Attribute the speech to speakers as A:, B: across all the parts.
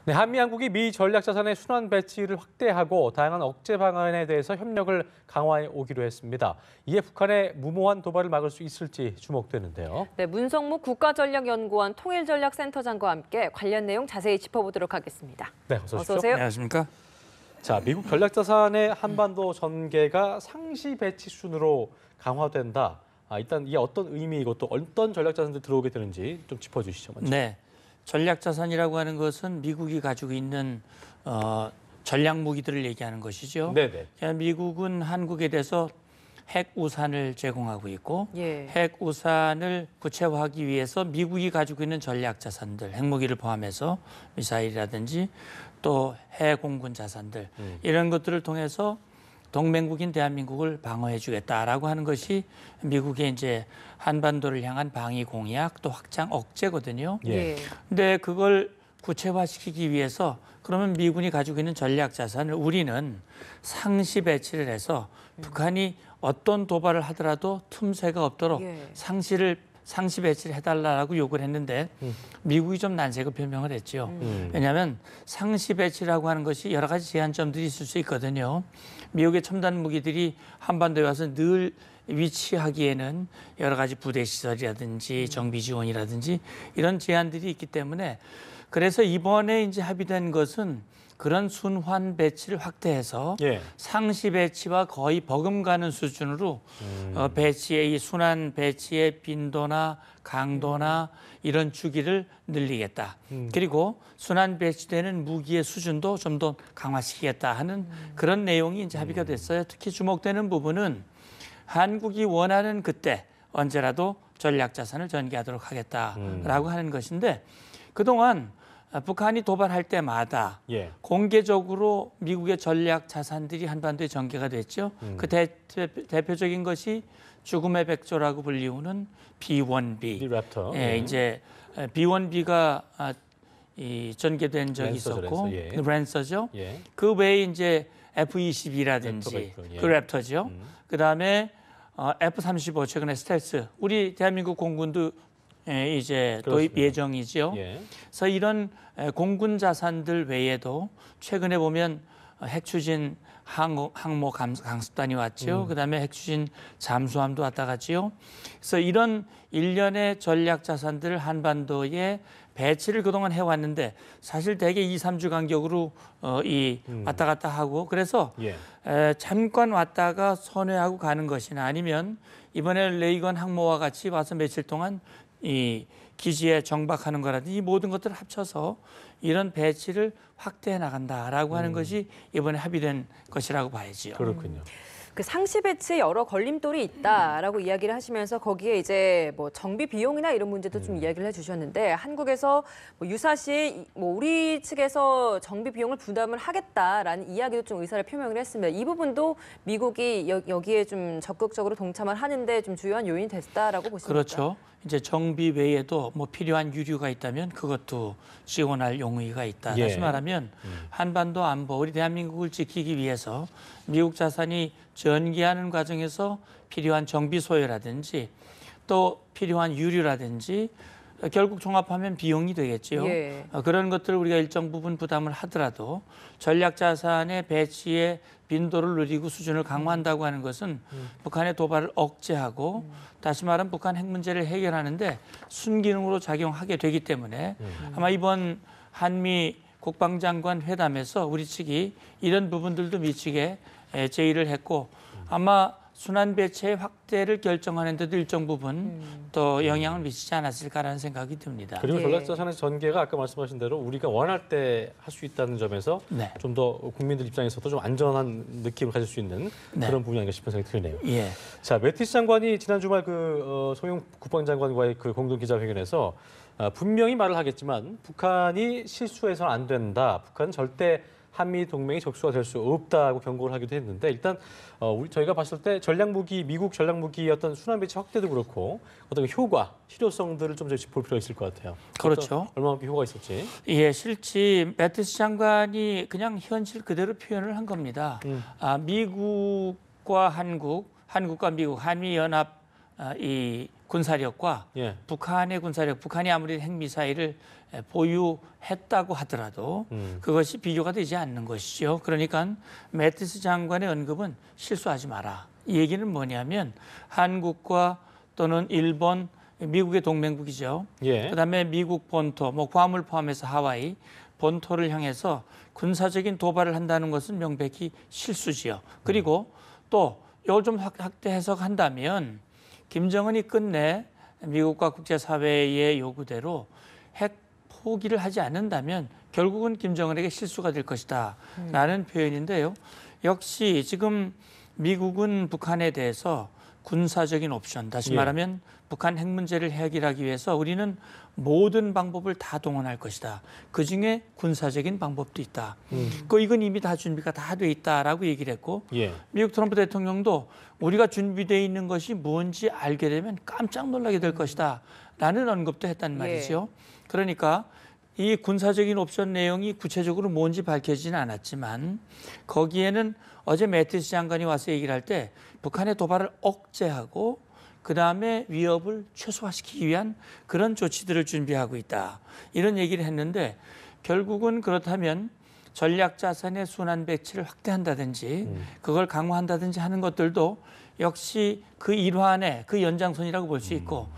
A: 네, 한미양국이 미 전략자산의 순환 배치를 확대하고 다양한 억제 방안에 대해서 협력을 강화해 오기로 했습니다. 이에 북한의 무모한 도발을 막을 수 있을지 주목되는데요.
B: 네, 문성무 국가전략연구원 통일전략센터장과 함께 관련 내용 자세히 짚어보도록 하겠습니다.
A: 네, 어서 오십시오.
B: 어서 오세요.
C: 안녕하십니까?
A: 자, 미국 전략자산의 한반도 전개가 상시 배치 순으로 강화된다. 일단 이게 어떤 의미이고 또 어떤 전략자산들이 들어오게 되는지 좀 짚어주시죠. 먼저.
C: 네, 전략자산이라고 하는 것은 미국이 가지고 있는 전략 무기들을 얘기하는 것이죠.
A: 네네.
C: 미국은 한국에 대해서 핵 우산을 제공하고 있고 핵 우산을 구체화하기 위해서 미국이 가지고 있는 전략 자산들, 핵무기를 포함해서 미사일이라든지 또 해공군 자산들 이런 것들을 통해서 동맹국인 대한민국을 방어해주겠다라고 하는 것이 미국의 이제 한반도를 향한 방위 공약 또 확장 억제거든요. 근데 그걸 구체화시키기 위해서 그러면 미군이 가지고 있는 전략 자산을 우리는 상시 배치를 해서 북한이 어떤 도발을 하더라도 틈새가 없도록 상시 배치를 해달라고 요구를 했는데 미국이 좀 난색을 표명을 했죠. 왜냐하면 상시 배치라고 하는 것이 여러 가지 제한점들이 있을 수 있거든요. 미국의 첨단 무기들이 한반도에 와서 늘 위치하기에는 여러 가지 부대 시설이라든지 정비 지원이라든지 이런 제한들이 있기 때문에 그래서 이번에 이제 합의된 것은 그런 순환 배치를 확대해서 상시 배치와 거의 버금가는 수준으로 배치의 이 순환 배치의 빈도나 강도나 이런 주기를 늘리겠다. 그리고 순환 배치되는 무기의 수준도 좀 더 강화시키겠다 하는 그런 내용이 이제 합의가 됐어요. 특히 주목되는 부분은 한국이 원하는 그때 언제라도 전략 자산을 전개하도록 하겠다라고 하는 것인데 그동안 북한이 도발할 때마다 공개적으로 미국의 전략 자산들이 한반도에 전개가 됐죠. 그 대표적인 것이 죽음의 백조라고 불리우는 B-1B.
A: 랩터.
C: 이제 B-1B가 전개된 적이 있었고, 랜서죠. 그 외에 이제 F-22라든지 그 랩터죠. 그 다음에 F-35 최근에 스텔스. 우리 대한민국 공군도 이제 도입 예정이죠. 그래서 이런 공군 자산들 외에도 최근에 보면 핵추진 항모 강습단이 왔죠. 그다음에 핵추진 잠수함도 왔다 갔지요. 그래서 이런 일련의 전략 자산들을 한반도에 배치를 그동안 해왔는데 사실 대개 2, 3주 간격으로 왔다 갔다 하고 그래서 잠깐 왔다가 선회하고 가는 것이나 아니면 이번에 레이건 항모와 같이 와서 며칠 동안 이 기지에 정박하는 거라든지 이 모든 것들을 합쳐서 이런 배치를 확대해 나간다라고 하는 것이 이번에 합의된 것이라고 봐야지요.
A: 그렇군요.
B: 그 상시 배치에 여러 걸림돌이 있다라고 이야기를 하시면서 거기에 이제 뭐 정비 비용이나 이런 문제도 좀 이야기를 해주셨는데 한국에서 뭐 유사시 뭐 우리 측에서 정비 비용을 부담을 하겠다라는 이야기도 좀 의사를 표명을 했습니다. 이 부분도 미국이 여기에 좀 적극적으로 동참을 하는데 좀 주요한 요인이 됐다라고 보십니까?
C: 그렇죠. 이제 정비 외에도 뭐 필요한 유류가 있다면 그것도 지원할 용의가 있다. 다시 말하면 한반도 안보, 우리 대한민국을 지키기 위해서 미국 자산이 전개하는 과정에서 필요한 정비 소요라든지 또 필요한 유류라든지 결국 종합하면 비용이 되겠지요. 그런 것들을 우리가 일정 부분 부담을 하더라도 전략 자산의 배치의 빈도를 늘리고 수준을 강화한다고 하는 것은 북한의 도발을 억제하고 다시 말하면 북한 핵 문제를 해결하는데 순기능으로 작용하게 되기 때문에 아마 이번 한미 국방장관 회담에서 우리 측이 이런 부분들도 미치게 제의를 했고 아마 순환 배치의 확대를 결정하는 데도 일정 부분 또 영향을 미치지 않았을까라는 생각이 듭니다.
A: 그리고 전략자산의 전개가 아까 말씀하신 대로 우리가 원할 때 할 수 있다는 점에서 좀 더 국민들 입장에서도 좀 안전한 느낌을 가질 수 있는 그런 부분이 아닌가 싶은 생각이 드네요. 자, 매티스 장관이 지난 주말 그 소용 국방장관과의 그 공동 기자회견에서 분명히 말을 하겠지만 북한이 실수해서는 안 된다. 북한은 절대 한미 동맹이 적수가 될 수 없다고 경고를 하기도 했는데 일단 저희가 봤을 때 전략무기, 미국 전략무기의 어떤 순환 배치 확대도 그렇고 어떤 효과, 실효성들을 좀 볼 필요가 있을 것 같아요.
C: 그렇죠.
A: 얼마만큼 효과가 있었지?
C: 실제 매티스 장관이 그냥 현실 그대로 표현을 한 겁니다. 미국과 한국과 미국, 한미연합 이 군사력과 북한의 군사력, 북한이 아무리 핵미사일을 보유했다고 하더라도 그것이 비교가 되지 않는 것이죠. 그러니까 매티스 장관의 언급은 실수하지 마라. 이 얘기는 뭐냐면 한국과 또는 일본, 미국의 동맹국이죠. 그다음에 미국 본토, 뭐 괌을 포함해서 하와이 본토를 향해서 군사적인 도발을 한다는 것은 명백히 실수지요. 그리고 또 이걸 좀 확대 해석한다면 김정은이 끝내 미국과 국제사회의 요구대로 핵 포기를 하지 않는다면 결국은 김정은에게 실수가 될 것이다 라는 표현인데요. 역시 지금 미국은 북한에 대해서 군사적인 옵션, 다시 말하면 북한 핵 문제를 해결하기 위해서 우리는 모든 방법을 다 동원할 것이다. 그중에 군사적인 방법도 있다. 이건 이미 다 준비가 다 돼 있다라고 얘기를 했고 미국 트럼프 대통령도 우리가 준비되어 있는 것이 뭔지 알게 되면 깜짝 놀라게 될 것이다 라는 언급도 했단 말이죠. 그러니까 이 군사적인 옵션 내용이 구체적으로 뭔지 밝혀지진 않았지만 거기에는 어제 매티스 장관이 와서 얘기를 할 때 북한의 도발을 억제하고 그다음에 위협을 최소화시키기 위한 그런 조치들을 준비하고 있다. 이런 얘기를 했는데 결국은 그렇다면 전략자산의 순환 배치를 확대한다든지 그걸 강화한다든지 하는 것들도 역시 그 일환의 그 연장선이라고 볼 수 있고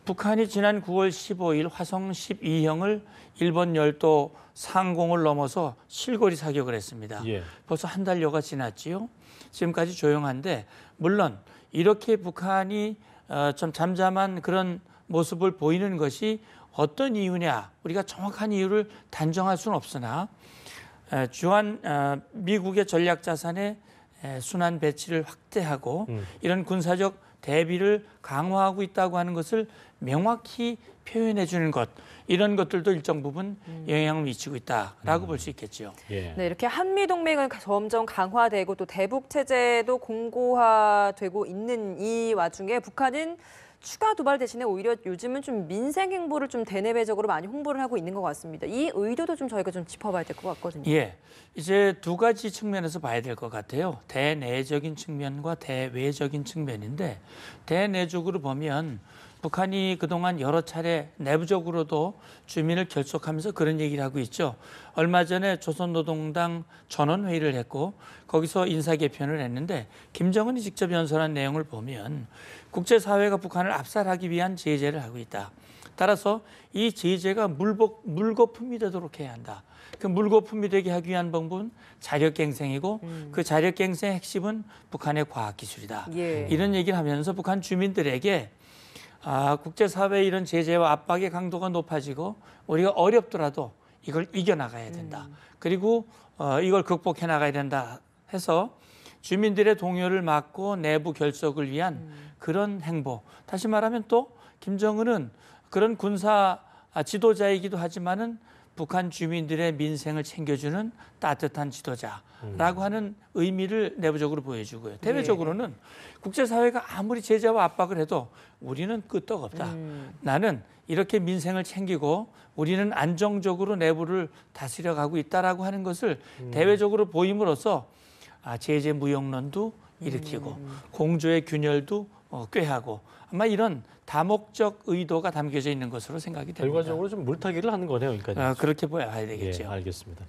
C: 북한이 지난 9월 15일 화성 12형을 일본 열도 상공을 넘어서 실거리 사격을 했습니다. 벌써 한 달여가 지났지요. 지금까지 조용한데 물론 이렇게 북한이 좀 잠잠한 그런 모습을 보이는 것이 어떤 이유냐 우리가 정확한 이유를 단정할 수는 없으나 미국의 전략자산의 순환 배치를 확대하고 이런 군사적 대비를 강화하고 있다고 하는 것을 명확히 표현해 주는 것 이런 것들도 일정 부분 영향을 미치고 있다라고 볼 수 있겠죠.
B: 네, 이렇게 한미 동맹은 점점 강화되고 또 대북 체제도 공고화되고 있는 이 와중에 북한은 추가 도발 대신에 오히려 요즘은 좀 민생 행보를 좀 대내외적으로 많이 홍보를 하고 있는 것 같습니다. 이 의도도 좀 저희가 좀 짚어봐야 될 것 같거든요.
C: 이제 두 가지 측면에서 봐야 될 것 같아요. 대내적인 측면과 대외적인 측면인데 대내적으로 보면 북한이 그동안 여러 차례 내부적으로도 주민을 결속하면서 그런 얘기를 하고 있죠. 얼마 전에 조선노동당 전원회의를 했고 거기서 인사개편을 했는데 김정은이 직접 연설한 내용을 보면 국제사회가 북한을 압살하기 위한 제재를 하고 있다. 따라서 이 제재가 물거품이 되도록 해야 한다. 그 물거품이 되게 하기 위한 방법은 자력갱생이고 그 자력갱생의 핵심은 북한의 과학기술이다. 이런 얘기를 하면서 북한 주민들에게 국제사회의 이런 제재와 압박의 강도가 높아지고 우리가 어렵더라도 이걸 이겨나가야 된다. 그리고 이걸 극복해 나가야 된다 해서 주민들의 동요를 막고 내부 결속을 위한 그런 행보. 다시 말하면 또 김정은은 그런 군사 지도자이기도 하지만은 북한 주민들의 민생을 챙겨주는 따뜻한 지도자라고 하는 의미를 내부적으로 보여주고요. 대외적으로는 국제사회가 아무리 제재와 압박을 해도 우리는 끄떡없다. 나는 이렇게 민생을 챙기고 우리는 안정적으로 내부를 다스려가고 있다라고 하는 것을 대외적으로 보임으로써 제재 무용론도 일으키고 공조의 균열도 꾀하고 아마 이런 다목적 의도가 담겨져 있는 것으로 생각이 됩니다.
A: 결과적으로 좀 물타기를 하는 거네요. 그러니까
C: 그렇게 봐야 되겠죠.
A: 알겠습니다.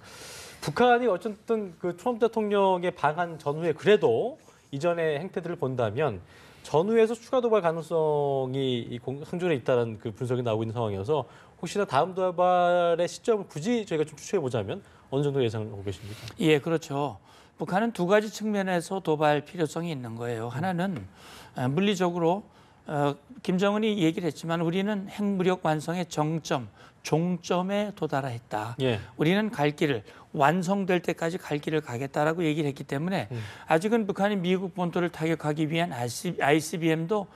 A: 북한이 어쨌든 그 트럼프 대통령의 방한 전후에 그래도 이전의 행태들을 본다면 전후에서 추가 도발 가능성이 상존해 있다는 그 분석이 나오고 있는 상황이어서 혹시나 다음 도발의 시점을 굳이 저희가 좀 추측해 보자면 어느 정도 예상하고 계십니까?
C: 그렇죠. 북한은 두 가지 측면에서 도발 필요성이 있는 거예요. 하나는 물리적으로 김정은이 얘기를 했지만 우리는 핵무력 완성의 종점에 도달했다. 우리는 갈 길을 완성될 때까지 갈 길을 가겠다라고 얘기를 했기 때문에 아직은 북한이 미국 본토를 타격하기 위한 ICBM도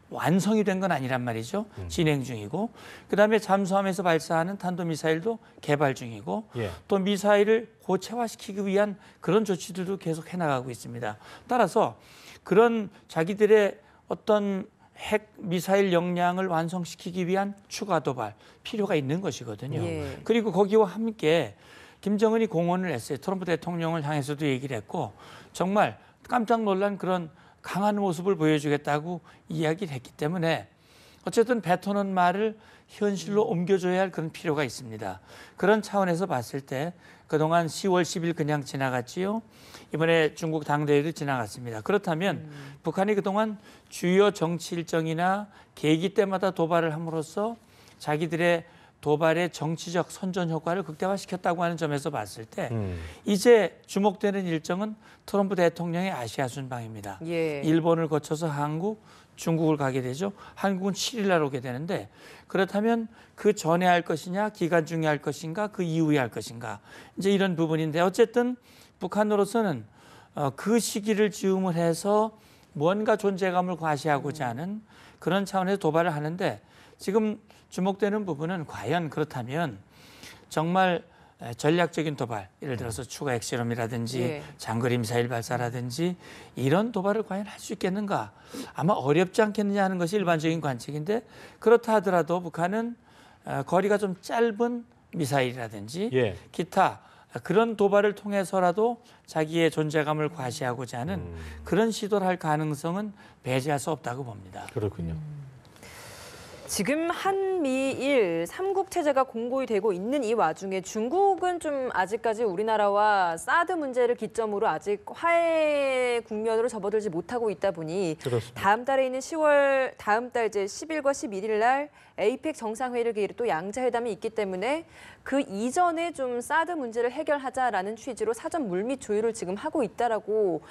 C: 완성이 된 건 아니란 말이죠. 진행 중이고 그다음에 잠수함에서 발사하는 탄도미사일도 개발 중이고 또 미사일을 고체화시키기 위한 그런 조치들도 계속 해나가고 있습니다. 따라서 그런 자기들의 어떤 핵 미사일 역량을 완성시키기 위한 추가 도발 필요가 있는 것이거든요. 그리고 거기와 함께 김정은이 공언을 했어요. 트럼프 대통령을 향해서도 얘기를 했고 정말 깜짝 놀란 그런 강한 모습을 보여주겠다고 이야기를 했기 때문에 어쨌든 뱉어놓은 말을 현실로 옮겨줘야 할 그런 필요가 있습니다. 그런 차원에서 봤을 때 그동안 10월 10일 그냥 지나갔지요. 이번에 중국 당대회도 지나갔습니다. 그렇다면 북한이 그동안 주요 정치 일정이나 계기 때마다 도발을 함으로써 자기들의 도발의 정치적 선전 효과를 극대화시켰다고 하는 점에서 봤을 때 이제 주목되는 일정은 트럼프 대통령의 아시아 순방입니다.
B: 예.
C: 일본을 거쳐서 한국, 중국을 가게 되죠. 한국은 7일 날 오게 되는데 그렇다면 그 전에 할 것이냐, 기간 중에 할 것인가, 그 이후에 할 것인가. 이제 이런 부분인데 어쨌든 북한으로서는 그 시기를 즈음을 해서 뭔가 존재감을 과시하고자 하는 그런 차원에서 도발을 하는데 지금 주목되는 부분은 과연 그렇다면 정말 전략적인 도발, 예를 들어서 추가 핵실험이라든지
B: 예.
C: 장거리 미사일 발사라든지 이런 도발을 과연 할 수 있겠는가? 아마 어렵지 않겠느냐 하는 것이 일반적인 관측인데 그렇다 하더라도 북한은 거리가 좀 짧은 미사일이라든지
A: 예.
C: 기타 그런 도발을 통해서라도 자기의 존재감을 과시하고자 하는 그런 시도를 할 가능성은 배제할 수 없다고 봅니다.
A: 그렇군요.
B: 지금 한미일 삼국 체제가 공고히 되고 있는 이 와중에 중국은 좀 아직까지 우리나라와 사드 문제를 기점으로 아직 화해 국면으로 접어들지 못하고 있다 보니
A: 그렇습니다.
B: 다음 달에 있는 10월 다음 달 이제 10일과 11일 날 에이펙 정상회의를 계기로 또 양자회담이 있기 때문에 그 이전에 좀 사드 문제를 해결하자라는 취지로 사전 물밑 조율을 지금 하고 있다라고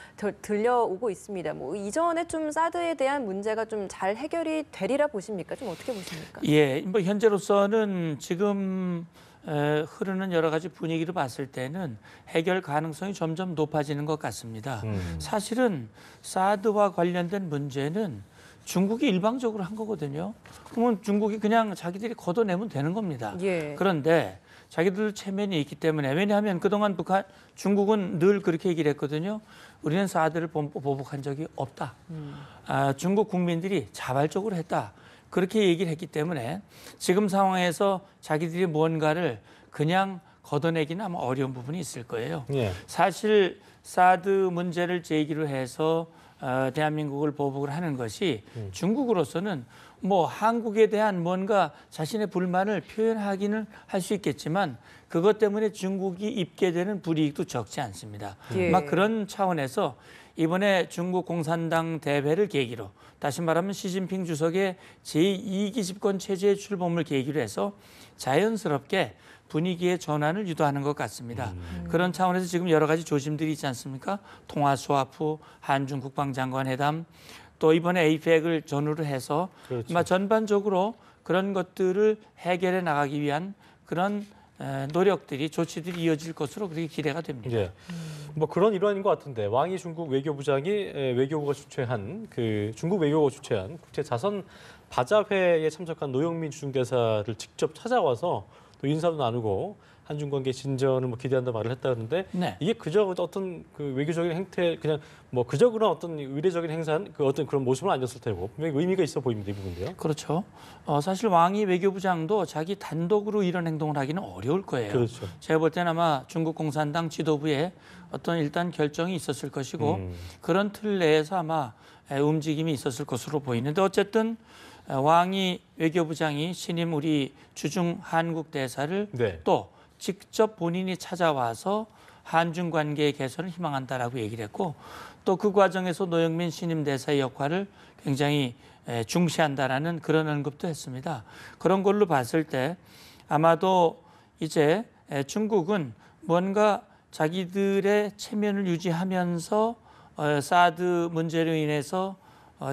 B: 들려오고 있습니다. 뭐 이전에 좀 사드에 대한 문제가 좀 잘 해결이 되리라 보십니까? 좀 어떻게 보십니까?
C: 예, 뭐 현재로서는 지금 흐르는 여러 가지 분위기를 봤을 때는 해결 가능성이 점점 높아지는 것 같습니다. 사실은 사드와 관련된 문제는 중국이 일방적으로 한 거거든요. 그러면 중국이 그냥 자기들이 걷어내면 되는 겁니다.
B: 예.
C: 그런데 자기들 체면이 있기 때문에 왜냐하면 그동안 중국은 늘 그렇게 얘기를 했거든요. 우리는 사드를 보복한 적이 없다. 중국 국민들이 자발적으로 했다. 그렇게 얘기를 했기 때문에 지금 상황에서 자기들이 무언가를 그냥 걷어내기는 아마 어려운 부분이 있을 거예요.
A: 예.
C: 사실 사드 문제를 제기로 해서 대한민국을 보복을 하는 것이 중국으로서는 뭐 한국에 대한 뭔가 자신의 불만을 표현하기는 할 수 있겠지만 그것 때문에 중국이 입게 되는 불이익도 적지 않습니다.
B: 예.
C: 막 그런 차원에서 이번에 중국 공산당 대회를 계기로 다시 말하면 시진핑 주석의 제2기 집권 체제의 출범을 계기로 해서 자연스럽게 분위기의 전환을 유도하는 것 같습니다. 그런 차원에서 지금 여러 가지 조짐들이 있지 않습니까? 통화 스와프, 한중 국방장관 회담, 또 이번에 에이펙을 전후로 해서
A: 그렇죠.
C: 아마 전반적으로 그런 것들을 해결해 나가기 위한 그런 노력들이 조치들이 이어질 것으로 그렇게 기대가 됩니다.
A: 예. 뭐 그런 일환인 것 같은데 왕이 중국 외교부장이 외교부가 주최한 중국 외교부가 주최한 국제 자선 바자회에 참석한 노영민 주중대사를 직접 찾아와서 또 인사도 나누고 한중 관계 진전을 뭐 기대한다 말을 했다는데
C: 네.
A: 이게 그저 어떤 그 외교적인 행태 그냥 뭐 그저 그런 어떤 의례적인 행사한 그 어떤 그런 모습은 아니었을 테고 분명히 의미가 있어 보입니다 이 부분도요.
C: 그렇죠. 사실 왕이 외교부장도 자기 단독으로 이런 행동을 하기는 어려울 거예요.
A: 그렇죠.
C: 제가 볼 때는 아마 중국 공산당 지도부에 어떤 일단 결정이 있었을 것이고 그런 틀 내에서 아마 움직임이 있었을 것으로 보이는데 어쨌든 왕이 외교부장이 신임 우리 주중 한국 대사를
A: 네.
C: 또 직접 본인이 찾아와서 한중 관계의 개선을 희망한다라고 얘기를 했고 또 그 과정에서 노영민 신임 대사의 역할을 굉장히 중시한다라는 그런 언급도 했습니다. 그런 걸로 봤을 때 아마도 이제 중국은 뭔가 자기들의 체면을 유지하면서 사드 문제로 인해서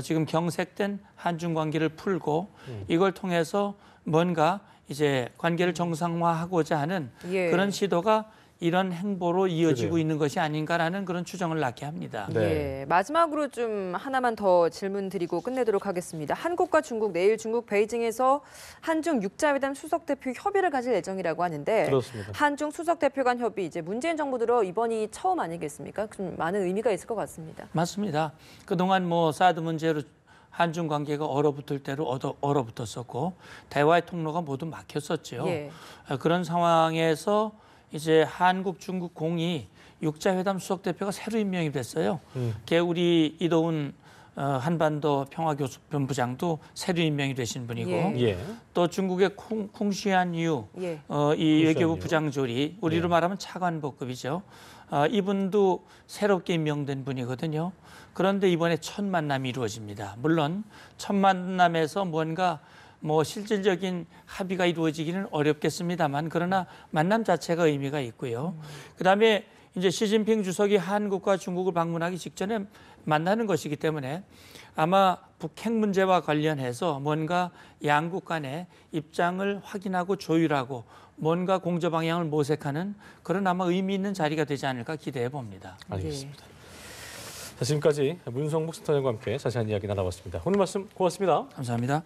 C: 지금 경색된 한중 관계를 풀고 이걸 통해서 뭔가 이제 관계를 정상화하고자 하는
B: 예.
C: 그런 시도가 이런 행보로 이어지고
A: 그래요.
C: 있는 것이 아닌가라는 그런 추정을 낳게 합니다.
A: 네.
B: 예, 마지막으로 좀 하나만 더 질문 드리고 끝내도록 하겠습니다. 한국과 중국 내일 중국 베이징에서 한중 육자회담 수석 대표 협의를 가질 예정이라고 하는데
A: 그렇습니다.
B: 한중 수석 대표 간 협의 이제 문재인 정부 들어 이번이 처음 아니겠습니까? 좀 많은 의미가 있을 것 같습니다.
C: 맞습니다. 그동안 뭐 사드 문제로 한중 관계가 얼어붙을 대로 얼어붙었었고 대화의 통로가 모두 막혔었죠.
B: 예.
C: 그런 상황에서 이제 한국, 중국 공이 육자회담 수석 대표가 새로 임명이 됐어요. 우리 이도훈 한반도 평화교섭본부장도 새로 임명이 되신 분이고
A: 예.
C: 또 중국의 쿵시안유 이 외교부 부장조리 우리로 말하면 차관보급이죠. 이분도 새롭게 임명된 분이거든요. 그런데 이번에 첫 만남이 이루어집니다. 물론 첫 만남에서 뭔가 실질적인 합의가 이루어지기는 어렵겠습니다만 그러나 만남 자체가 의미가 있고요. 그다음에 이제 시진핑 주석이 한국과 중국을 방문하기 직전에 만나는 것이기 때문에 아마 북핵 문제와 관련해서 뭔가 양국 간의 입장을 확인하고 조율하고 뭔가 공조 방향을 모색하는 그런 아마 의미 있는 자리가 되지 않을까 기대해 봅니다.
A: 알겠습니다. 자, 지금까지 문성복 센터장과 함께 자세한 이야기 나눠봤습니다. 오늘 말씀 고맙습니다.
C: 감사합니다.